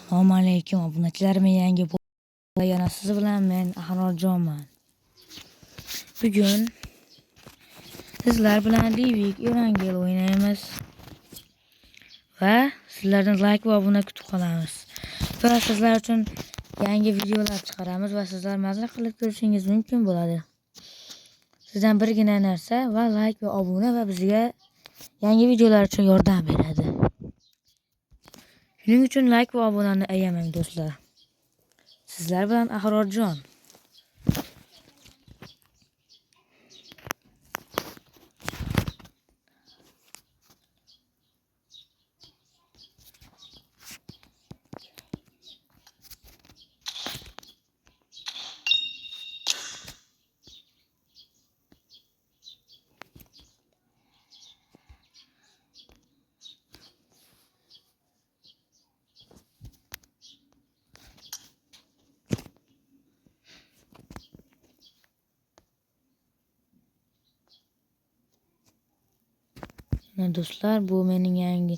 Assalomu alaykum obunachilarim, yangi yana siz bilan men Ahrorjonman. Bugun sizlar bilan Divik Erangel o'ynaymiz va sizlardan like va obuna kutib qolamiz. Va sizlar uchun yangi videolar chiqaramiz va sizlar maza qilib ko'rishingiz mumkin bo'ladi. Sizdan birgina narsa va like va obuna va bizga yangi videolar uchun yordam beradi. Shuning uchun like va obunani ayamang do'stlar. Sizlar bilan Ahrorjon. Do'stlar, bu mening yangi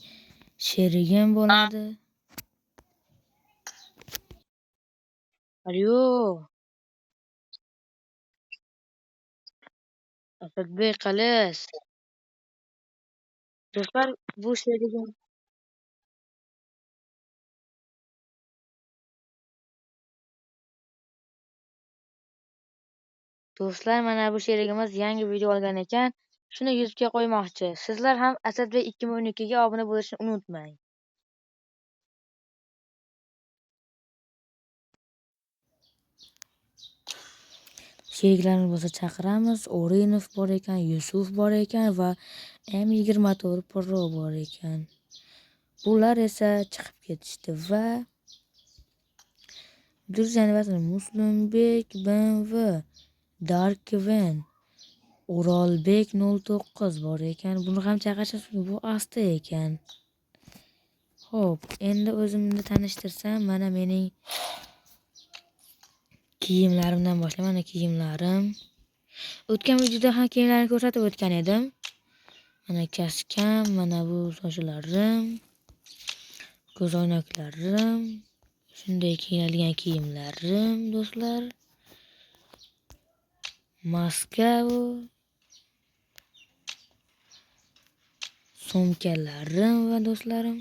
sherigim bo'ladi. Alo. Asadbek qalis. Do'stlar, bu sherigim. Do'stlar, mana bu sherigimiz yangi video olgan ekan. Shuni YouTube'ga qo'ymoqchi. Sizlar ham Asadbek 2012 ga obuna bo'lishni unutmang. Sheriklarimiz bo'lsa chaqiramiz. O'rinov bor ekan, Yusuf bor ekan va M24 Pro bor ekan. Bular esa chiqib ketishdi va Durjanvatan Muslimbek BMW, Darkven, O'rolbek 09 bor ekan. Buni ham chaqirishimiz mumkin. Bu asta ekan. Xo'p, endi o'zimni tanishtirsam, mana mening kiyimlarimdan boshlayman. Mana kiyimlarim. O'tgan videoda ham kiyimlarni ko'rsatib o'tgan edim. Mana kaskam, mana bu sochlarim, ko'zoynaklarim, shunday kiyiladigan kiyimlarim do'stlar. Maska bu. Sumkalarim va do'stlarim.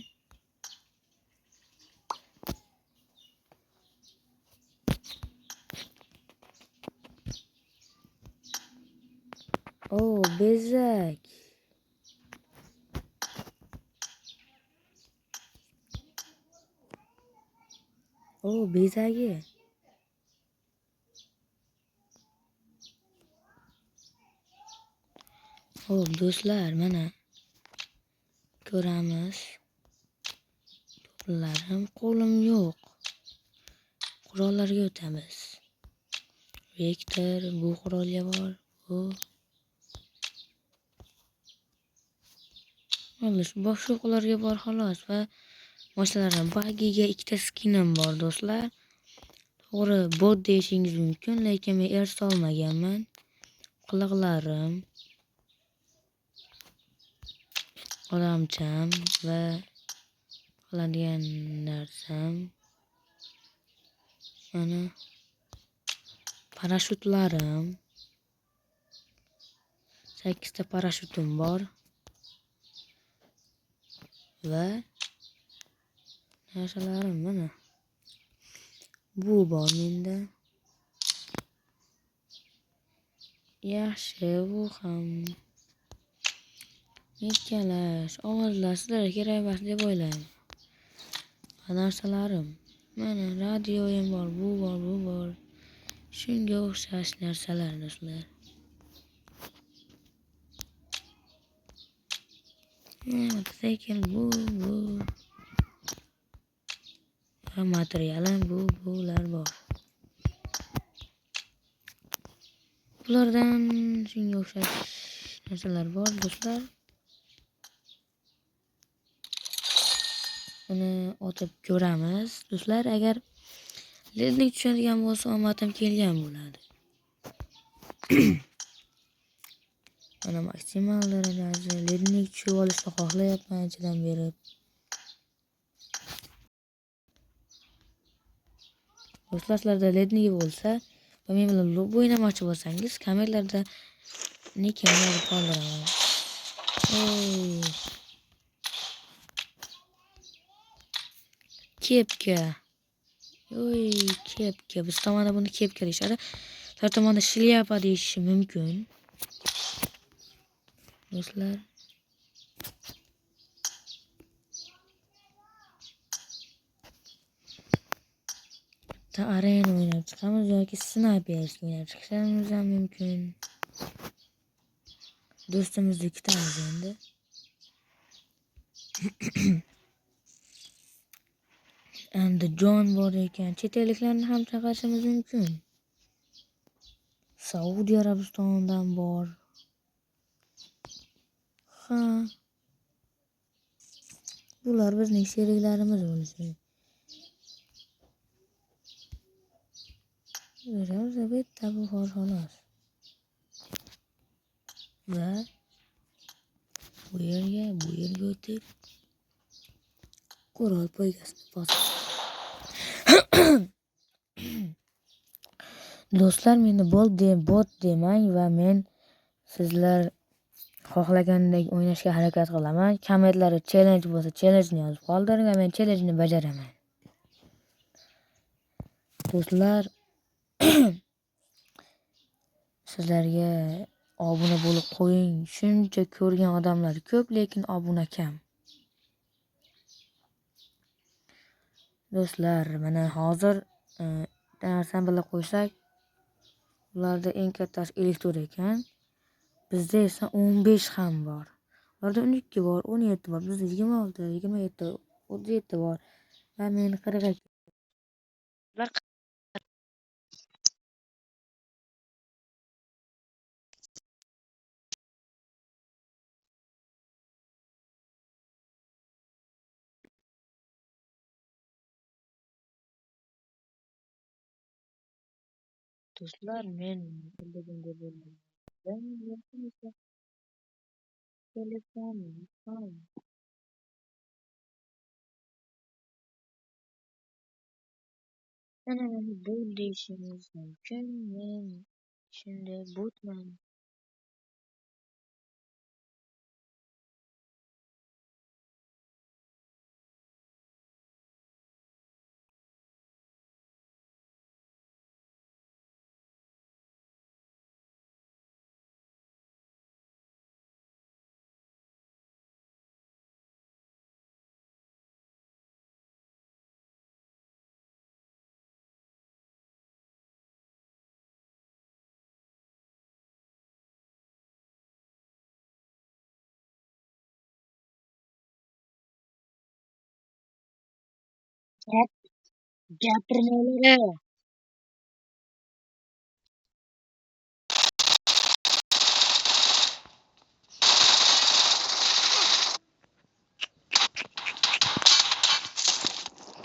Bezak. Bezagi. Do'stlar, mana ko'ramiz. To'plarim, qo'lim yo'q. Qurollarga o'tamiz. Vektor, bu qurolga bor. Bu. Boshqa qurollarga bor xolos va mashinalarning bagiga ikkita skinim bor do'stlar. To'g'ri, bot deyishingiz mumkin, lekin men solmaganman. Qiliqlarim, odamcham va qiladigan narsam. Mana parashyutlarim. 8 ta parashyutim bor. Va narsalarim mana. Bu bor menda. Yaxshi, bu ham ikkalash, ovozlar sizlarga kerak emas deb o'ylayman. Narsalarim. Mana radioyim bor, bu bor, bu bor. Shunga o'xshash narsalar do'stlar. Motosikl bu. Va materialim bular bor. Bulardan shunga o'xshash narsalar bor do'stlar. Buni otib ko'ramiz. Do'stlar, agar lednik tushadigan bo'lsa, omadim kelgan bo'ladi. Mana maksimal darajasi lednik tushib olishni xohlayapman anchadan beri. Do'stlar, sizlarda ledniki bo'lsa va men bilan lob o'ynamoqchi bo'lsangiz, kommentlarda nikimni yozib qoldiraman. Ey, kepka. Oy, kepka. Biz tomonda buni kepka deyishadi. Sizlar tomonda shlyapa deyishi mumkin. Do'stlar, ta arena o'ynab chiqamiz yoki snayper o'ynab chiqishimiz ham mumkin. Do'stimizni kutamiz endi. Andijon bor ekan. Chet elliklarni ham chaqirishimiz mumkin. Saudiya Arabistonidan bor. Ha. Bular bizning sheriklarimiz bo'lishi. O'zimiz bitta bu xolos. Va bu yerga o'tib Qo'rg'on poygasini bosib. Do'stlar, meni bot demang va men sizlar xohlagandek o'ynashga harakat qilaman. Kommentlarda challenge bo'lsa, challenge yozib qoldiring va men challenge ni bajaraman. Do'stlar, sizlarga obuna bo'lib qo'ying. Shuncha ko'rgan odamlar ko'p, lekin obuna kam. Do'stlar, mana hozir narsani bilib qo'ysak, ularda eng kattasi elektr ekan. Bizda esa 15 ham bor. Ularda 12 bor, 17 bor, bizda 26, 27, 37 bor. Va men 40 Do'stlar, men bildigimda bo'ldim. Telefonim ham. Mana meni bu deyishingiz mumkin. Men shunday botman. Gapirmalar.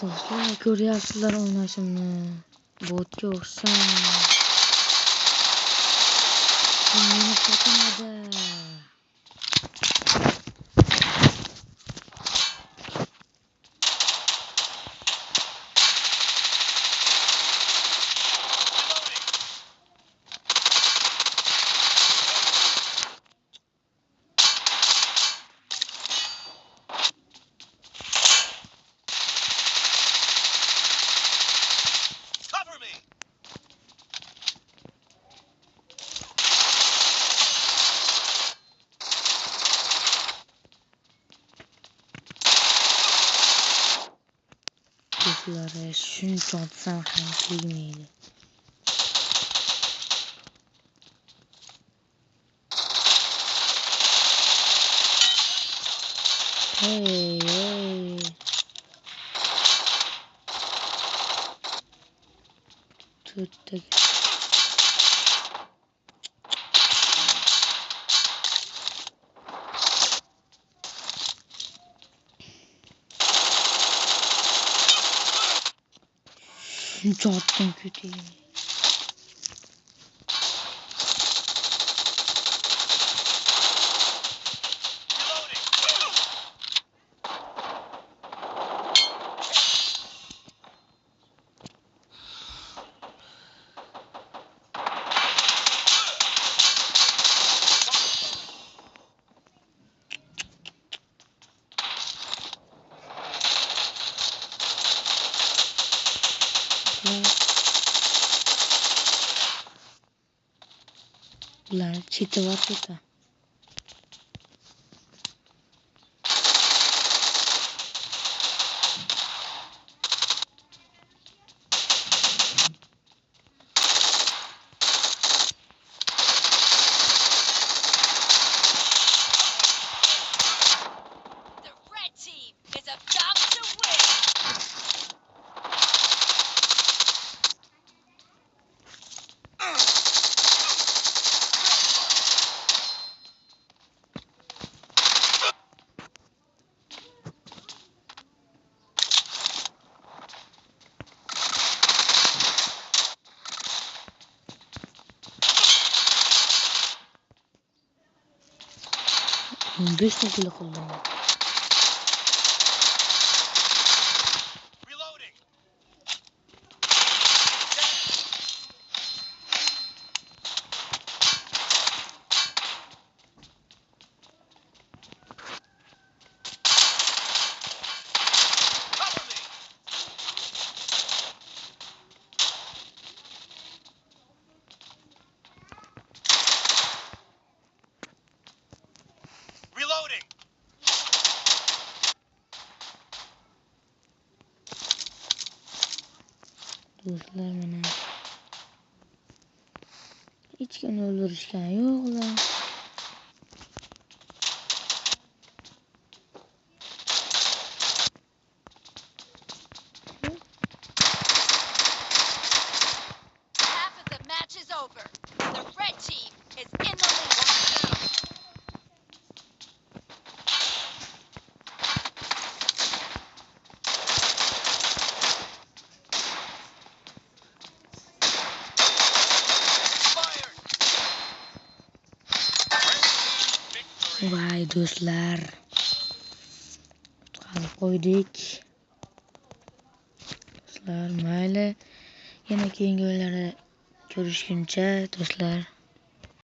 Do'stlar, ko'ryapsizlar o'ynashimni. Botga o'xshayman. Meni fotimada. Do'stlar, shuncha otsam ham tegmaydi. Hey. Tuttuk. Shuncha otdim kötüyüm. Ular cheti bor cheti. The red team is about to win. Besh kilo qildim. Reloading. Cover me. Reloading. Do'stlar meni hech kimni o'ldirishgan yo'qlar. Half of the match is over. The red team is in the lead. Fired. Victory. Vay do'stlar. Qutqarib qo'ydik. Do'stlar, mayli. Yana keyingi o'yinlarda ko'rishguncha do'stlar.